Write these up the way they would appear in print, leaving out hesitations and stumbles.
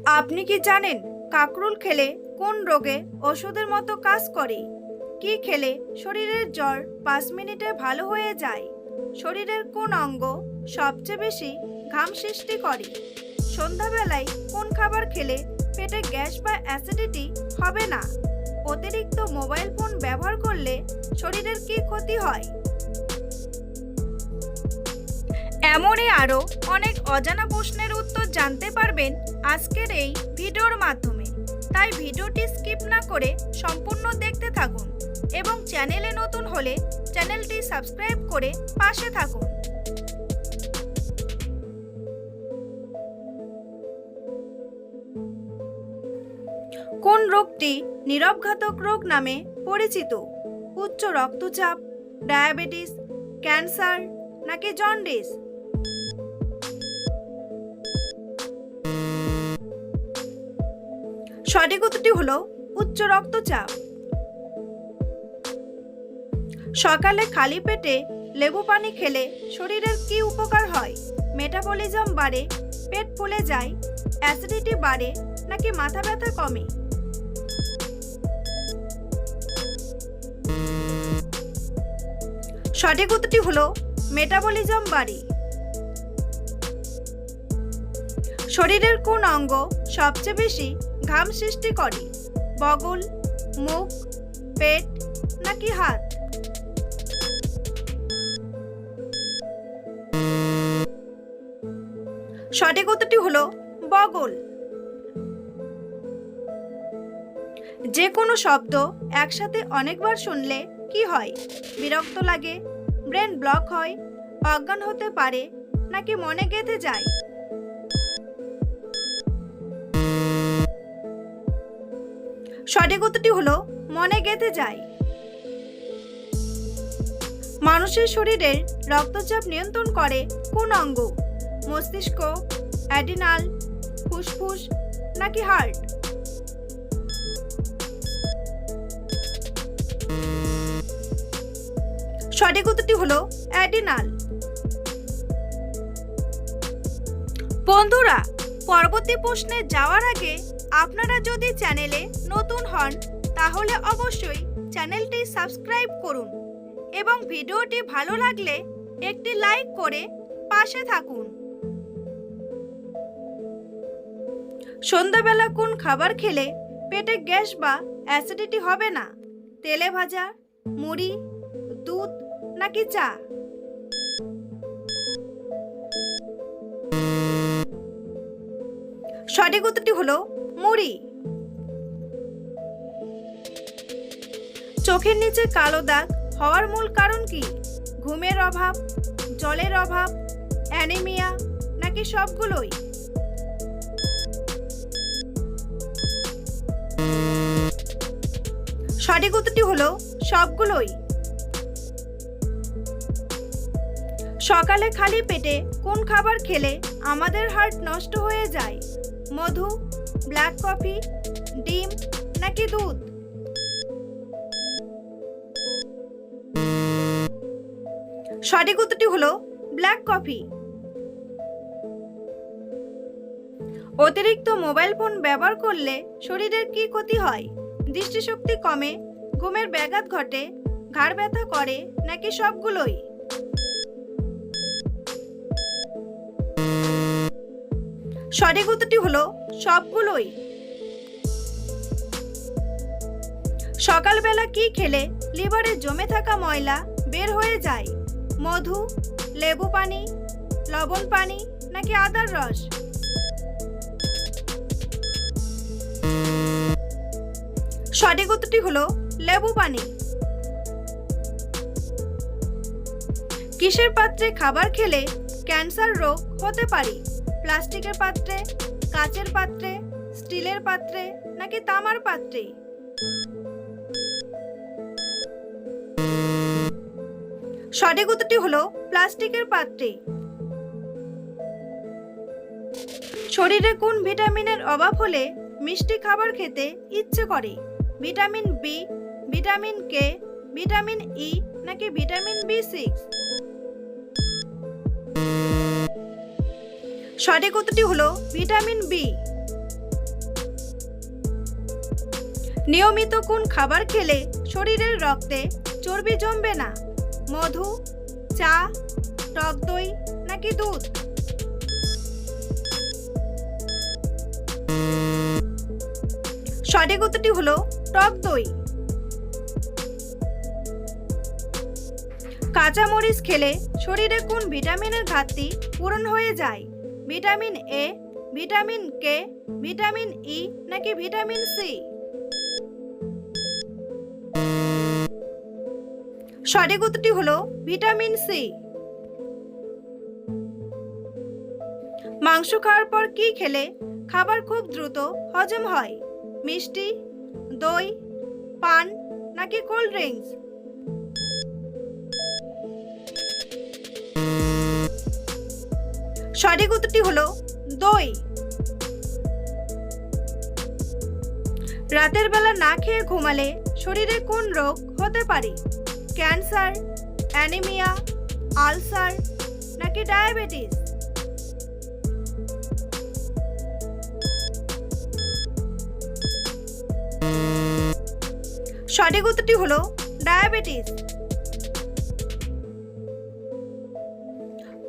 আপনি কি জানেন কাকরোল খেলে কোন রোগে ওষুধের মতো কাজ করে? কি খেলে শরীরের জ্বর 5 মিনিটে ভালো হয়ে যায়? শরীরের কোন অঙ্গ সবচেয়ে বেশি ঘাম সৃষ্টি করে? সন্ধ্যাবেলায় কোন খাবার খেলে পেটে গ্যাস বা অ্যাসিডিটি হবে না? অতিরিক্ত মোবাইল ফোন ব্যবহার করলে শরীরের কি ক্ষতি হয়? এমনই আরও অনেক অজানা প্রশ্নের উত্তর জানতে পারবেন আজকের এই ভিডিওর মাধ্যমে। তাই ভিডিওটি স্কিপ না করে সম্পূর্ণ দেখতে থাকুন এবং চ্যানেলে নতুন হলে চ্যানেলটি সাবস্ক্রাইব করে পাশে থাকুন। কোন রোগটি নীরবঘাতক রোগ নামে পরিচিত? উচ্চ রক্তচাপ, ডায়াবেটিস, ক্যান্সার নাকি জন্ডিস? সঠিক উত্তরটি হলো উচ্চ রক্তচাপ। সকালে খালি পেটে লেবু পানি খেলে শরীরের কি উপকার হয়? মেটাবলিজম বাড়ে, পেট ফুলে যায়, অ্যাসিডিটি বাড়ে নাকি মাথা ব্যথা কমে? সঠিক উত্তরটি হলো মেটাবলিজম বাড়ে। শরীরের কোন অঙ্গ সবচেয়ে বেশি ঘাম সৃষ্টি করে? বগল, মুখ, পেট নাকি হাত? সঠিক উত্তরটি হলো বগল। যে কোনো শব্দ একসাথে অনেকবার শুনলে কি হয়? বিরক্ত লাগে, ব্রেন ব্লক হয়, অজ্ঞান হতে পারে নাকি মনে গেঁথে যায়? সঠিক উত্তরটি হলো মনে গেঁথে যায়। মানুষের শরীরের রক্তচাপ নিয়ন্ত্রণ করে কোন অঙ্গ? মস্তিষ্ক, অ্যাডিনাল, ফুসফুস নাকি হার্ট? সঠিক উত্তরটি হলো অ্যাডিনাল। বন্ধুরা, পরবর্তী প্রশ্নে যাওয়ার আগে আপনারা যদি চ্যানেলে নতুন হন তাহলে অবশ্যই চ্যানেলটি সাবস্ক্রাইব করুন এবং ভিডিওটি ভালো লাগলে একটি লাইক করে পাশে থাকুন। সন্ধ্যাবেলা কোন খাবার খেলে পেটে গ্যাস বা অ্যাসিডিটি হবে না? তেলে ভাজা, মুড়ি, দুধ নাকি চা? সঠিক উত্তরটি হলো মুড়ি। চোখের নিচে কালো দাগ হওয়ার মূল কারণ কি? ঘুমের অভাব, জলের অভাব, অ্যানিমিয়া নাকি সবগুলোই? সঠিক উত্তরটি হলো সবগুলোই। সকালে খালি পেটে কোন খাবার খেলে আমাদের হার্ট নষ্ট হয়ে যায়? মধু, ব্ল্যাক কফি, ডিম নাকি দুধ? সঠিক উত্তরটি হলো ব্ল্যাক কফি। অতিরিক্ত মোবাইল ফোন ব্যবহার করলে শরীরের কি ক্ষতি হয়? দৃষ্টিশক্তি কমে, ঘুমের ব্যাঘাত ঘটে, ঘাড় ব্যথা করে নাকি সবগুলোই? সঠিক উত্তরটি হলো সবগুলোই। সকালবেলা কি খেলে লিভারে জমে থাকা ময়লা বের হয়ে যায়? মধু, লেবু পানি, লবণ পানি নাকি আদার রস? সঠিক উত্তরটি হলো লেবু পানি। কিসের পাত্রে খাবার খেলে ক্যান্সার রোগ হতে পারে? প্লাস্টিকের পাত্রে, কাচের পাত্রে, স্টিলের পাত্রে নাকি তামার পাত্রে? সঠিক উত্তরটি হলো প্লাস্টিকের পাত্রে। শরীরে কোন ভিটামিনের অভাব হলে মিষ্টি খাবার খেতে ইচ্ছে করে? Vitamin B, vitamin K, vitamin E নাকি ভিটামিন B6? সঠিক উত্তরটি হলো ভিটামিন বি। নিয়মিত কোন খাবার খেলে শরীরের রক্তে চর্বি জমবে না? মধু, চা, টক দই নাকি দুধ? সঠিক উত্তরটি হলো টক দই। কাঁচা মরিচ খেলে শরীরে কোন ভিটামিনের ঘাটতি পূরণ হয়ে যায়? Vitamin A, vitamin K, vitamin E নাকি ভিটামিন সি? সঠিক উত্তরটি হলো ভিটামিন সি। মাংস খাওয়ার পর কি খেলে খাবার খুব দ্রুত হজম হয়? মিষ্টি, দই, পান নাকি কোল্ড ড্রিঙ্কস? সঠিক উত্তরটি হলো দই। রাতের বেলা না খেয়ে ঘুমালে শরীরে কোন রোগ হতে পারে? ক্যান্সার, অ্যানিমিয়া, আলসার নাকি ডায়াবেটিস? সঠিক উত্তরটি হলো ডায়াবেটিস।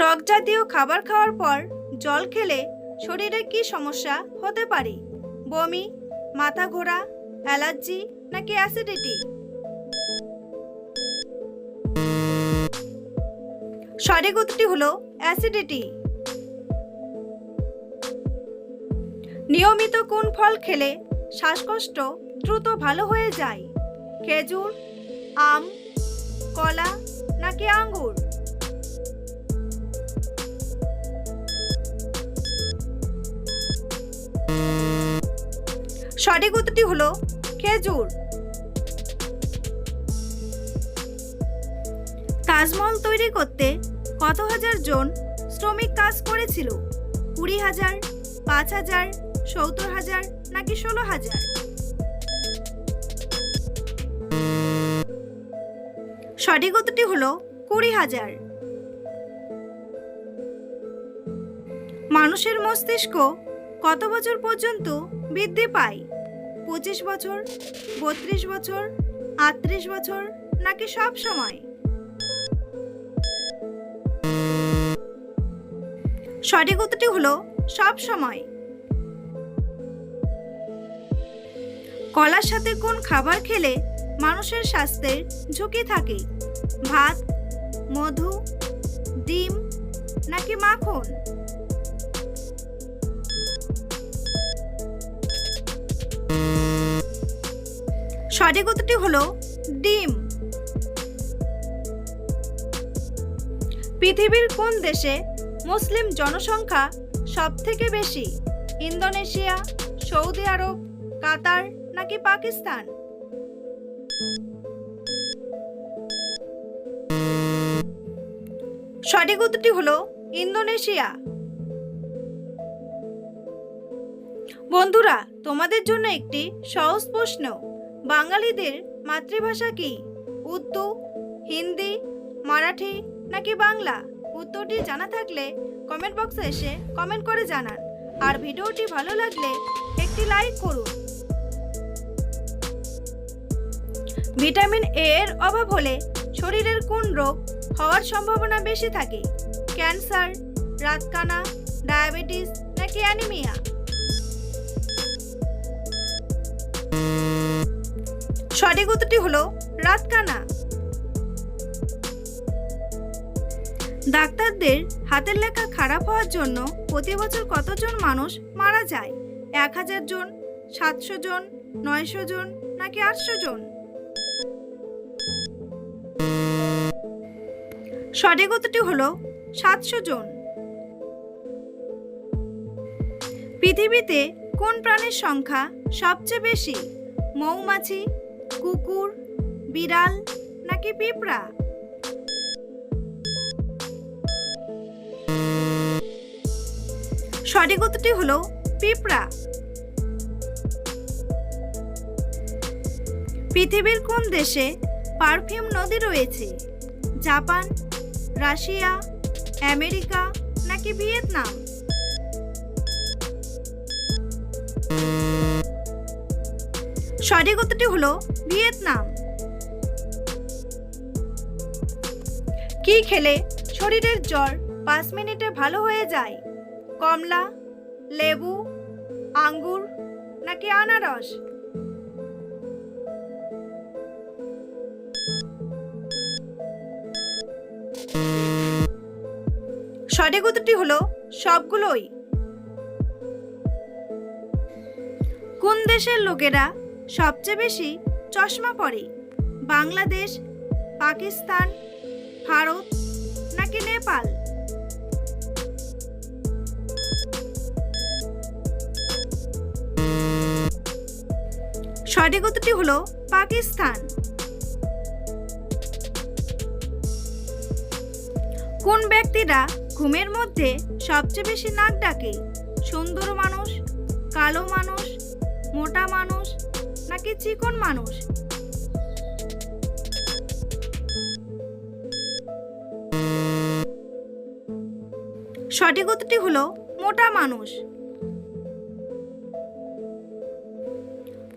টক জাতীয় খাবার খাওয়ার পর জল খেলে শরীরে কি সমস্যা হতে পারে? বমি, মাথা ঘোরা, অ্যালার্জি নাকি অ্যাসিডিটি? সঠিক উত্তরটি হলো অ্যাসিডিটি। নিয়মিত কোন ফল খেলে শ্বাসকষ্ট দ্রুত ভালো হয়ে যায়? খেজুর, আম, কলা নাকি আঙ্গুর? সঠিক উত্তরটি হলো খেজুর। তাজমহল তৈরি করতে কত হাজার জন শ্রমিক কাজ করেছিল? 20,000, 5,000, 70,000 নাকি 16,000? সঠিক উত্তরটি হলো 20,000। মানুষের মস্তিষ্ক কত বছর পর্যন্ত বৃদ্ধি পায়? 25 বছর, 32 বছর, 38 বছর নাকি সব সময়? সঠিক উত্তরটি হলো সব সময়। কলার সাথে কোন খাবার খেলে মানুষের স্বাস্থ্যের ঝুঁকি থাকে? ভাত, মধু, ডিম নাকি মাখন? সঠিক উত্তরটি হলো ডিম। পৃথিবীর কোন দেশে মুসলিম জনসংখ্যা সবথেকে বেশি? ইন্দোনেশিয়া, সৌদি আরব, কাতার নাকি পাকিস্তান? সঠিক উত্তরটি হলো ইন্দোনেশিয়া। বন্ধুরা, তোমাদের জন্য একটি সহজ প্রশ্ন। বাঙালিদের মাতৃভাষা কি? উর্দু, হিন্দি, মারাঠি নাকি বাংলা? উত্তরটি জানা থাকলে কমেন্ট বক্সে এসে কমেন্ট করে জানান। আর ভিডিওটি ভালো লাগলে একটি লাইক করুন। ভিটামিন এ এর অভাব হলে শরীরের কোন রোগ হওয়ার সম্ভাবনা বেশি থাকে? ক্যান্সার, রাতকানা, ডায়াবেটিস নাকি অ্যানিমিয়া? সঠিক উত্তরটি হলো রাতকানা। ডাক্তারদের হাতের লেখা খারাপ হওয়ার জন্য প্রতি বছর কতজন মানুষ মারা যায়? 1000 জন, 700 জন, 900 জন নাকি 800 জন? সঠিক উত্তরটি হলো 700 জন। পৃথিবীতে কোন প্রাণীর সংখ্যা সবচেয়ে বেশি? মৌমাছি, কুকুর, বিড়াল নাকি পিঁপড়া? সঠিক উত্তরটি হলো পিঁপড়া। পৃথিবীর কোন দেশে পারফিউম নদী রয়েছে? জাপান, রাশিয়া, আমেরিকা নাকি ভিয়েতনাম? সঠিক উত্তরটি হলো ভিয়েতনাম। কি খেলে শরীরের জ্বর 5 মিনিটে ভালো হয়ে যায়? কমলা, লেবু, আঙ্গুর নাকি আনারস? সঠিক উত্তরটি হলো সবগুলোই। কোন দেশের লোকেরা সবচেয়ে বেশি চশমা পরে? বাংলাদেশ, পাকিস্তান, ভারত নাকি নেপাল? সঠিক উত্তরটি হলো পাকিস্তান। কোন ব্যক্তিরা ঘুমের মধ্যে সবচেয়ে বেশি নাক ডাকে? সুন্দর মানুষ, কালো মানুষ, মোটা মানুষ নাকি চিকন মানুষ? সঠিক উত্তরটি হলো মোটা মানুষ।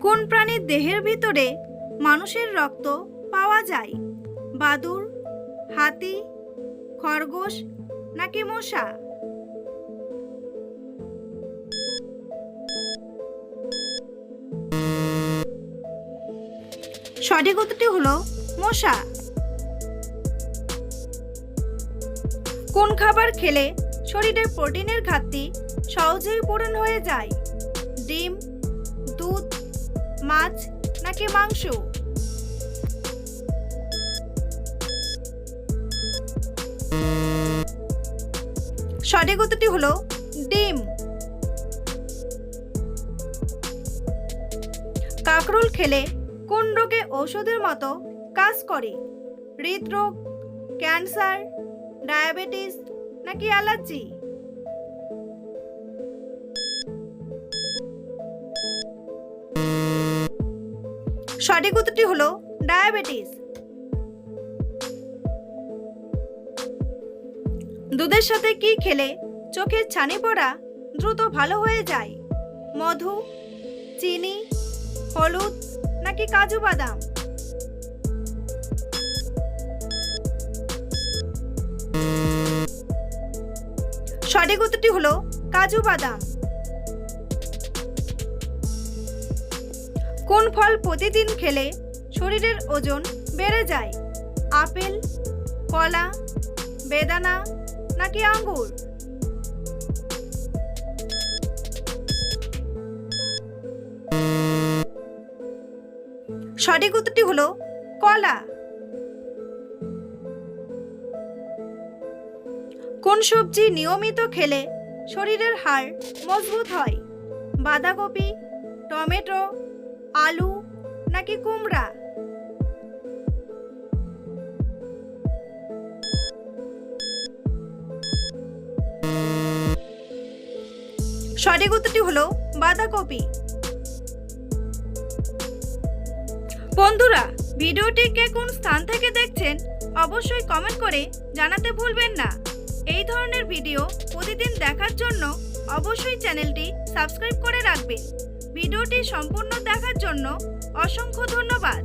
কোন প্রাণীর দেহের ভিতরে মানুষের রক্ত পাওয়া যায়? বাদুড়, হাতি, খরগোশ নাকি মশা? সঠিক উত্তরটি হলো মশা। কোন খাবার খেলে শরীরে প্রোটিনের ঘাটতি সহজেই পূরণ হয়ে যায়? ডিম, দুধ, মাছ নাকি মাংস? সঠিক উত্তরটি হলো ডিম। কাকরোল খেলে কোন রোগে ঔষধের মতো কাজ করে? হৃদরোগ, ক্যান্সার, ডায়াবেটিস নাকি অ্যালার্জি? সঠিক উত্তরটি হলো ডায়াবেটিস। দুধের সাথে কি খেলে চোখের ছানি পড়া দ্রুত ভালো হয়ে যায়? মধু, চিনি, হলুদ নাকি কাজু বাদাম? সঠিক উত্তরটি হলো কাজু বাদাম। কোন ফল প্রতিদিন খেলে শরীরের ওজন বেড়ে যায়? আপেল, কলা, বেদানা নাকি আঙ্গুর? সঠিক উত্তরটি হলো কলা। কোন সবজি নিয়মিত খেলে শরীরের হাড় মজবুত হয়? বাঁধাকপি, টমেটো, আলু নাকি কুমড়া? সঠিক উত্তরটি হলো বাঁধাকপি। বন্ধুরা, ভিডিওটি কে কোন স্থান থেকে দেখছেন অবশ্যই কমেন্ট করে জানাতে ভুলবেন না। এই ধরনের ভিডিও প্রতিদিন দেখার জন্য অবশ্যই চ্যানেলটি সাবস্ক্রাইব করে রাখবেন। ভিডিওটি সম্পূর্ণ দেখার জন্য অসংখ্য ধন্যবাদ।